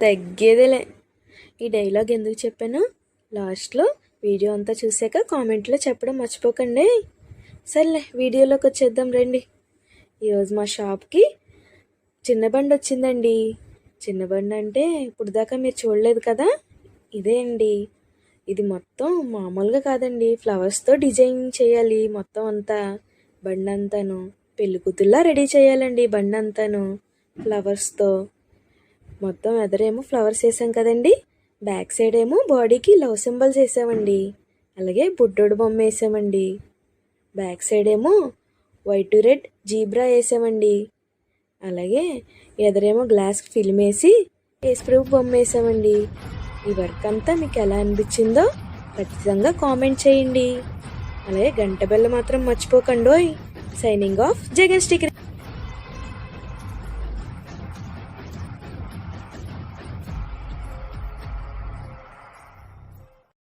తగ్గేదేలే. ఈ డైలాగ్ ఎందుకు చెప్పాను లాస్ట్లో వీడియో అంతా చూసాక కామెంట్లో చెప్పడం మర్చిపోకండి. సర్లే వీడియోలోకి వచ్చేద్దాం రండి. ఈరోజు మా షాప్కి చిన్న బండి వచ్చిందండి. చిన్న బండి అంటే ఇప్పుడు దాకా మీరు చూడలేదు కదా, ఇదే అండి. ఇది మొత్తం మామూలుగా కాదండి, ఫ్లవర్స్తో డిజైన్ చేయాలి. మొత్తం అంతా బండి అంతాను పెళ్లి కూతుర్లా రెడీ చేయాలండి. బండి అంతాను ఫ్లవర్స్తో మొత్తం ఎదరేమో ఫ్లవర్స్ వేసాం కదండి, బ్యాక్ సైడ్ ఏమో బాడీకి లవ్ సింబల్స్ వేసామండి. అలాగే బుడ్డోడు బొమ్మ వేసామండి. బ్యాక్ సైడ్ ఏమో వైట్ టు రెడ్ జీబ్రా వేసామండి. అలాగే ఎదరేమో గ్లాస్ ఫిల్మ్ వేసి యేసుప్రభు బొమ్మ వేసామండి. ఈ వర్క్ అంతా మీకు ఎలా అనిపించిందో ఖచ్చితంగా కామెంట్ చేయండి. అలాగే గంట బెల్ల మాత్రం మర్చిపోకండోయ్. Signing off Jagan sticker.